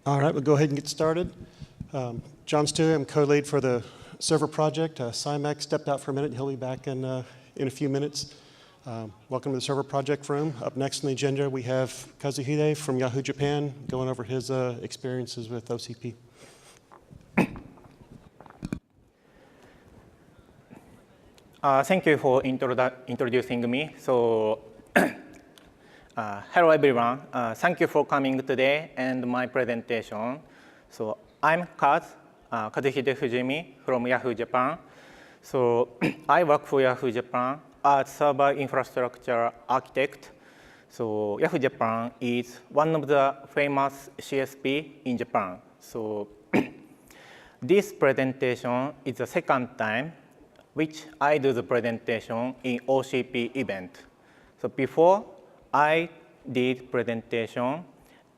All right, we'll go ahead and get started. John Stewie, I'm co-lead for the server project. Simek stepped out for a minute, and he'll be back in a few minutes. Welcome to the server project room. Up next on the agenda, we have Kazuhide from Yahoo Japan going over his experiences with OCP. Thank you for introducing me. So, hello everyone. Thank you for coming today and my presentation. So, I'm Kazuhide Fujimi from Yahoo Japan. So, I work for Yahoo Japan as server infrastructure architect. So, Yahoo Japan is one of the famous CSP in Japan. So, this presentation is the second time which I do the presentation in OCP event. So before, I did presentation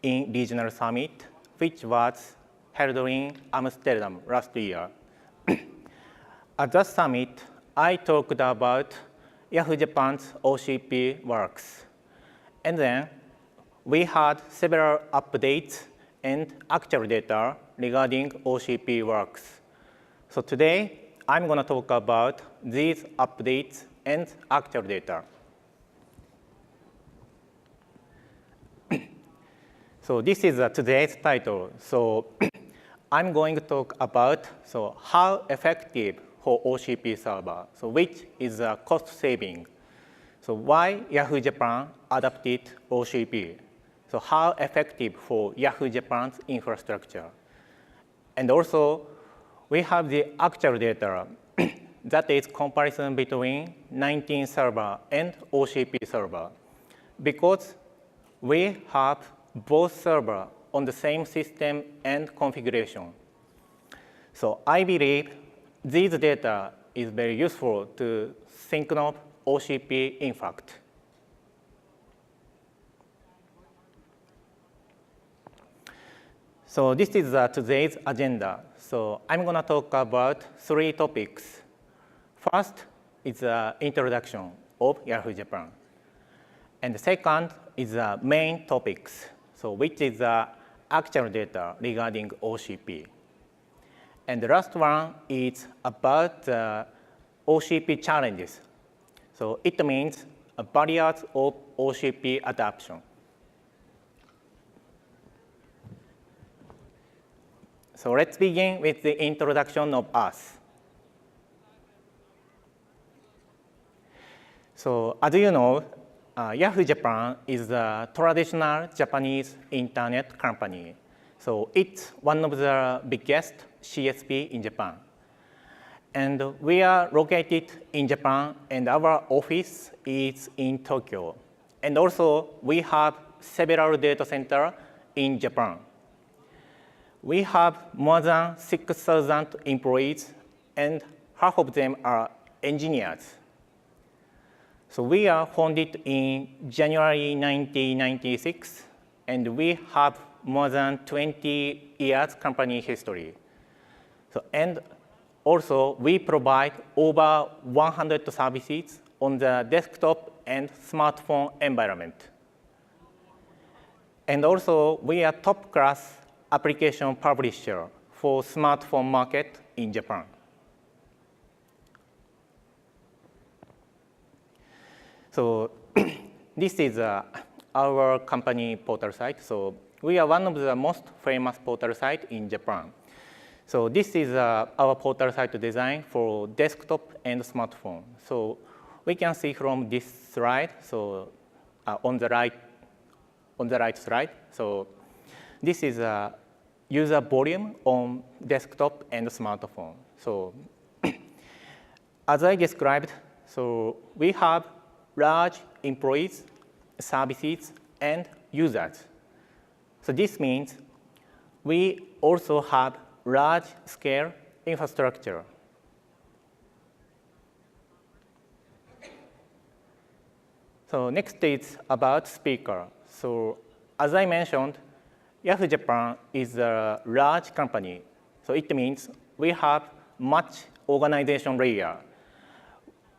in regional summit, which was held in Amsterdam last year. At that summit, I talked about Yahoo Japan's OCP works. And then we had several updates and actual data regarding OCP works. So today, I'm going to talk about these updates and actual data. So this is today's title. So I'm going to talk about how effective for OCP server, so which is a cost saving. So why Yahoo Japan adopted OCP. So how effective for Yahoo Japan's infrastructure. And also, we have the actual data that is comparison between 19 server and OCP server. Because we have both server on the same system and configuration. So I believe these data is very useful to think of OCP in fact. So this is today's agenda. So I'm going to talk about 3 topics. First is the introduction of Yahoo Japan. And the second is the main topics, so which is the actual data regarding OCP. And the last one is about OCP challenges. So it means barriers of OCP adoption. So let's begin with the introduction of us. So as you know, Yahoo Japan is a traditional Japanese internet company. So it's one of the biggest CSP in Japan. And we are located in Japan, and our office is in Tokyo. And also, we have several data centers in Japan. We have more than 6,000 employees, and half of them are engineers. So we are founded in January 1996, and we have more than 20 years company history. So, and also, we provide over 100 services on the desktop and smartphone environment. And also, we are top-class application publisher for smartphone market in Japan. So this is our company portal site. So we are one of the most famous portal sites in Japan. So this is our portal site design for desktop and smartphone. So we can see from this slide, so on the right slide. So this is user volume on desktop and smartphone. So as I described, so we have large employees, services, and users. So this means we also have large-scale infrastructure. So next is about speaker. So as I mentioned, Yahoo Japan is a large company. So it means we have much organization layer.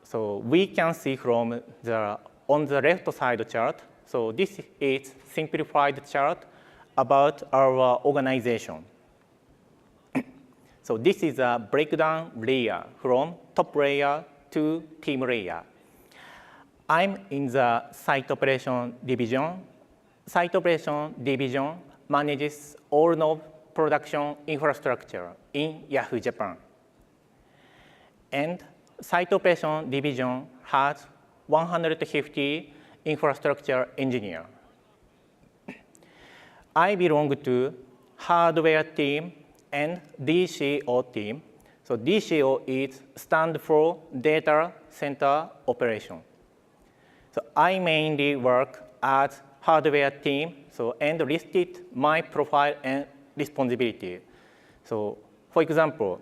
So we can see from on the left side chart. So this is simplified chart about our organization. So this is a breakdown layer from top layer to team layer. I'm in the site operation division. Site operation division manages all of production infrastructure in Yahoo Japan. And site operation division has 150 infrastructure engineers. I belong to hardware team and DCO team. So DCO is stand for Data Center Operation. So I mainly work as hardware team, and listed my profile and responsibility. So for example,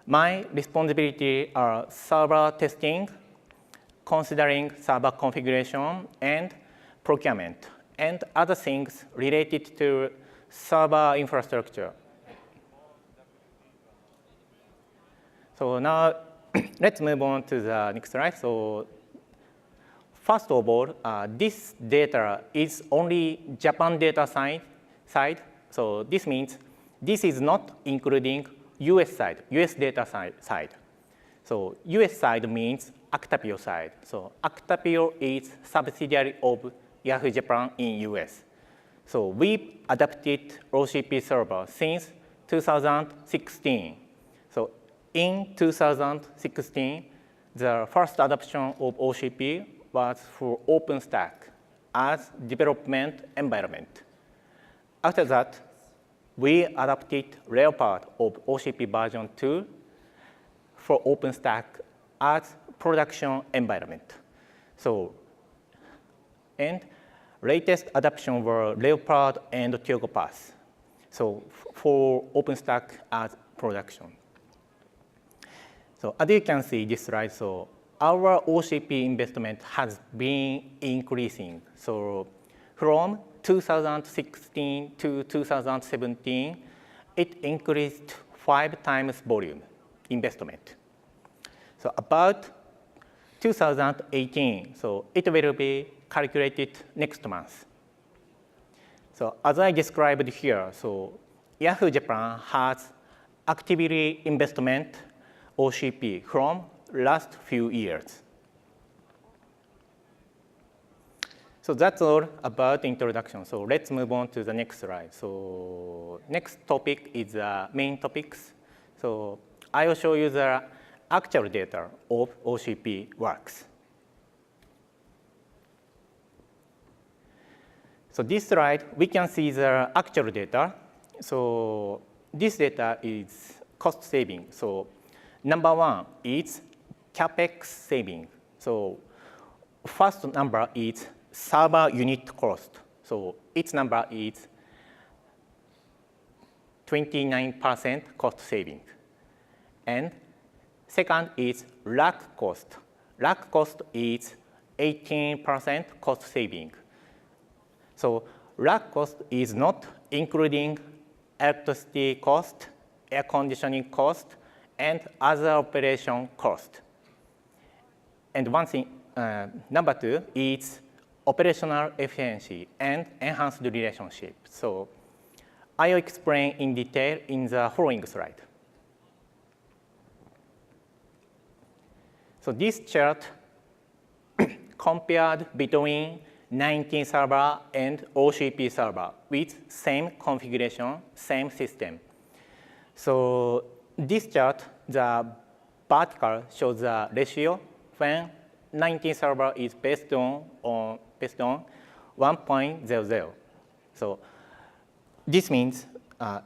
my responsibility are server testing, considering server configuration and procurement, and other things related to server infrastructure. So now let's move on to the next slide. So first of all, this data is only Japan data side. So this means this is not including US side, US data side. So US side means Actapio side. So Actapio is subsidiary of Yahoo Japan in US. So we adapted OCP server since 2016. So in 2016, the first adoption of OCP was for OpenStack as development environment. After that, we adopted Leopard of OCP version 2 for OpenStack as production environment. So, and latest adoption were Leopard and Tiogopath. So for OpenStack as production. So as you can see this slide, so our OCP investment has been increasing. So from 2016 to 2017, it increased 5 times volume investment. So about 2018, so it will be calculated next month. So as I described here, so Yahoo Japan has actively investment OCP from last few years. So that's all about introduction. So let's move on to the next slide. So next topic is main topics. So I will show you the actual data of OCP works. So this slide, we can see the actual data. So this data is cost saving. So number one is CAPEX saving. So first number is server unit cost. So its number is 29% cost saving. And second is rack cost. Rack cost is 18% cost saving. So rack cost is not including electricity cost, air conditioning cost, and other operation cost. And one thing, number two is operational efficiency and enhanced relationship. So I will explain in detail in the following slide. So this chart compared between 19 server and OCP server with same configuration, same system. So this chart, the vertical shows the ratio when 19 server is based on 1.00. So this means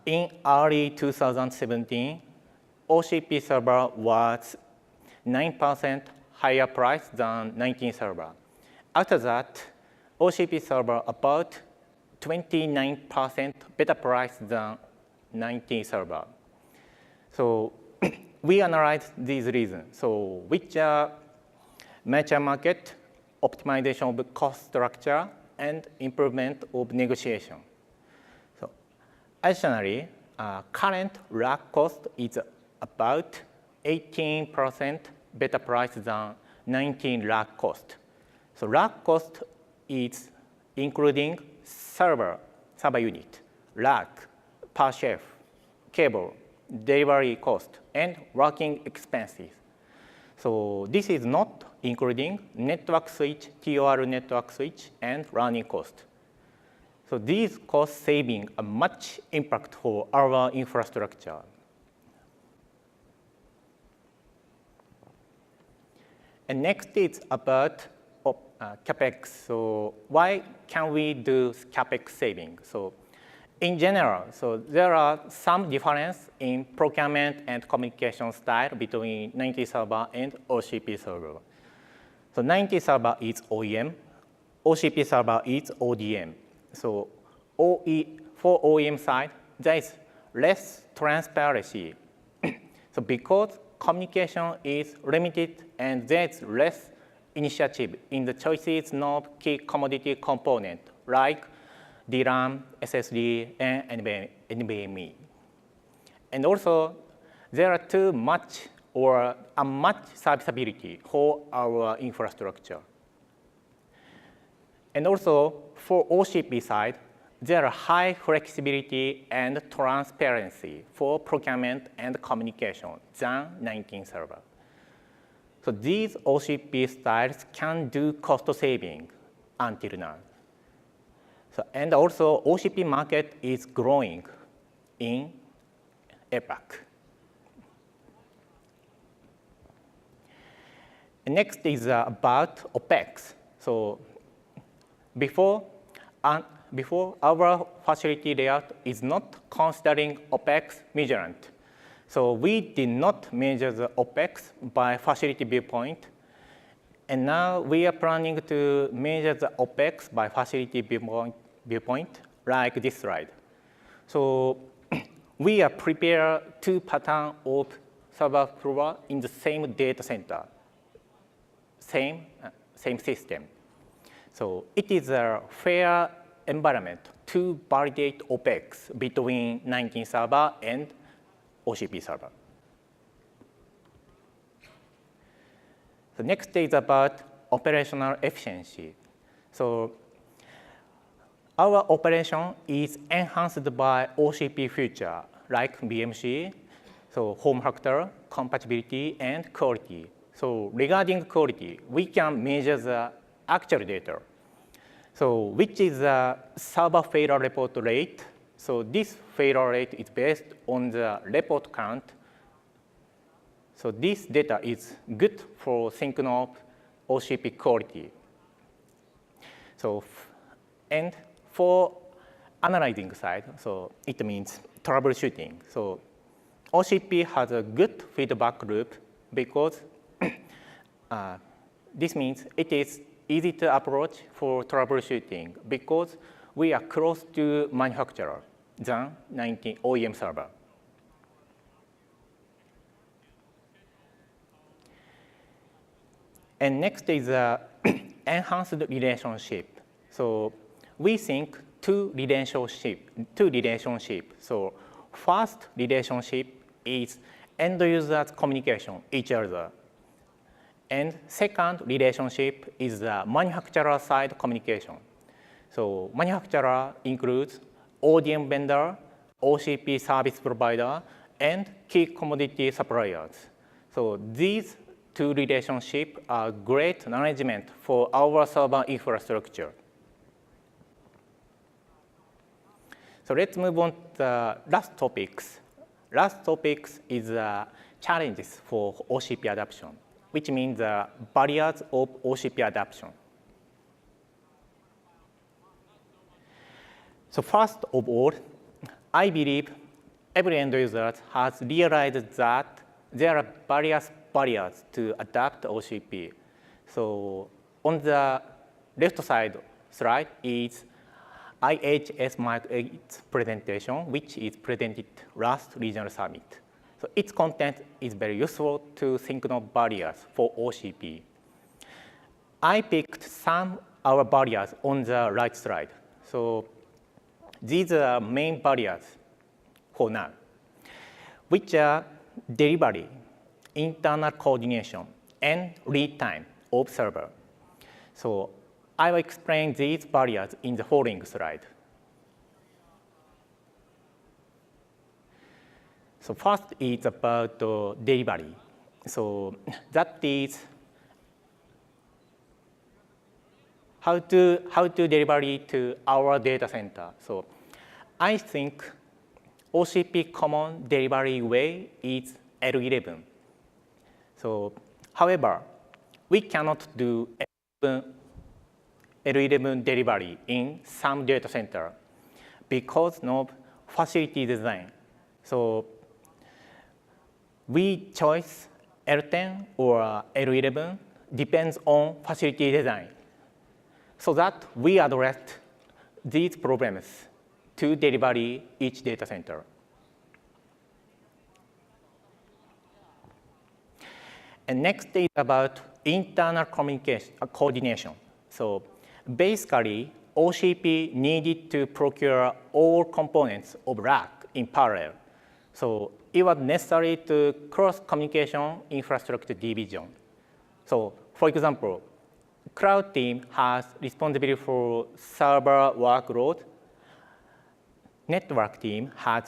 in early 2017, OCP server was 9% higher price than 19 server. After that, OCP server about 29% better price than 19 server. So we analyzed these reasons. So which are mature market, optimization of cost structure, and improvement of negotiation. So additionally, current rack cost is about 18% better price than 19 rack cost. So rack cost is including server server unit, rack, power shelf, cable, delivery cost, and working expenses. So this is not including network switch, TOR network switch, and running cost. So these cost saving a much impact for our infrastructure. And next is about CAPEX. So why can we do CAPEX saving? So in general, so there are some difference in procurement and communication style between 90 server and OCP server. So 90 server is OEM, OCP server is ODM. So for OEM side, there is less transparency. So because communication is limited and there is less initiative in the choices of key commodity component like DRAM, SSD, and NVMe. And also, there are too much or unmatched serviceability for our infrastructure. And also, for OCP side, there are high flexibility and transparency for procurement and communication than 19 server. So these OCP styles can do cost saving until now. So, and also, OCP market is growing in APAC. Next is about OPEX. So before our facility layout is not considering OPEX measurement. So we did not measure the OPEX by facility viewpoint. And now we are planning to measure the OPEX by facility viewpoint like this slide. So we are prepared two patterns of server floor in the same data center, same system. So it is a fair environment to validate OPEX between 19 server and OCP server. The next is about operational efficiency. So our operation is enhanced by OCP feature like BMC, so form factor, compatibility, and quality. So regarding quality, we can measure the actual data. So which is the server failure report rate. So this failure rate is based on the report count. So this data is good for thinking of OCP quality. So, and for analyzing side, so it means troubleshooting. So OCP has a good feedback loop because this means it is easy to approach for troubleshooting because we are close to manufacturer than 19 OEM server. And next is enhanced relationship. So we think two relationship. So first relationship is end users communication each other. And second relationship is the manufacturer side communication. So manufacturer includes ODM vendor, OCP service provider, and key commodity suppliers. So these two relationships are great management for our server infrastructure. So let's move on to the last topics. Last topics is challenges for OCP adoption, which means the barriers of OCP adoption. So first of all, I believe every end user has realized that there are various barriers to adapt OCP. So on the left side slide is IHS Mark 8 presentation, which is presented last regional summit. So its content is very useful to think of barriers for OCP. I picked some our barriers on the right side. So these are main barriers for now, which are delivery, internal coordination, and lead time of server. So I will explain these barriers in the following slide. So first is about delivery. So that is how to deliver it to our data center. So I think OCP common delivery way is L11. So however, we cannot do L11 delivery in some data center because of facility design. So we choose L10 or L11 depends on facility design, so that we address these problems to deliver each data center. And next is about internal communication, coordination. So basically, OCP needed to procure all components of rack in parallel. So it was necessary to cross-communication infrastructure division. So for example, cloud team has responsibility for server workload. Network team has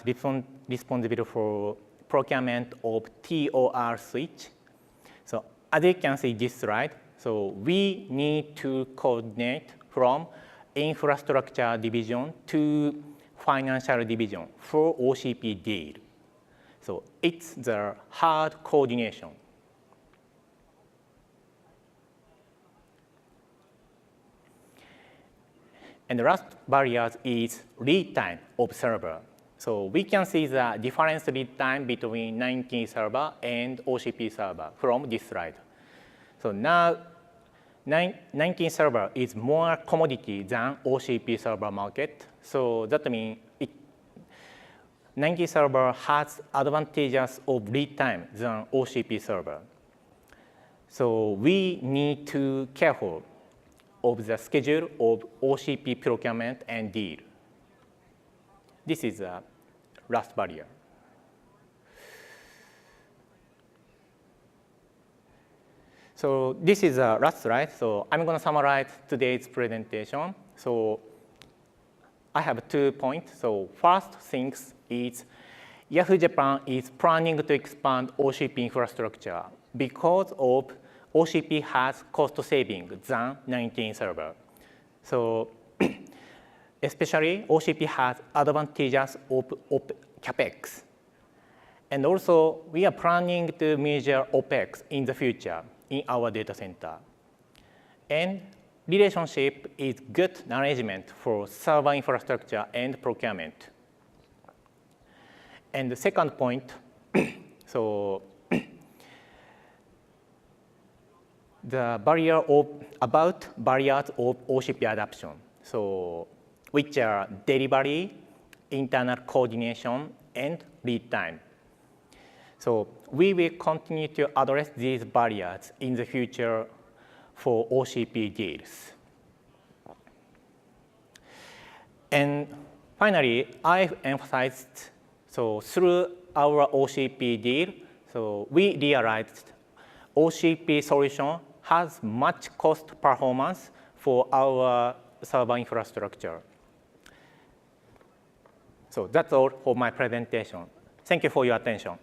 responsibility for procurement of TOR switch. So as you can see this slide, so we need to coordinate from infrastructure division to financial division for OCP deal. So it's the hard coordination. And the last barrier is lead time of server. So we can see the difference lead time between 19 server and OCP server from this slide. So now 19 server is more commodity than OCP server market. So that means 19 server has advantages of lead time than OCP server. So we need to be careful of the schedule of OCP procurement and deal. This is the last barrier. So this is the last slide. So I'm going to summarize today's presentation. So I have 2 points. So first things is Yahoo Japan is planning to expand OCP infrastructure because of OCP has cost saving than 19 server. So especially OCP has advantages of CAPEX. And also we are planning to measure OPEX in the future in our data center. And relationship is good management for server infrastructure and procurement. And the second point, so the barriers of OCP adoption. So which are delivery, internal coordination, and lead time. So we will continue to address these barriers in the future for OCP deals. And finally, I've emphasized, so through our OCP deal, so we realized OCP solution has much cost performance for our server infrastructure. So that's all for my presentation. Thank you for your attention.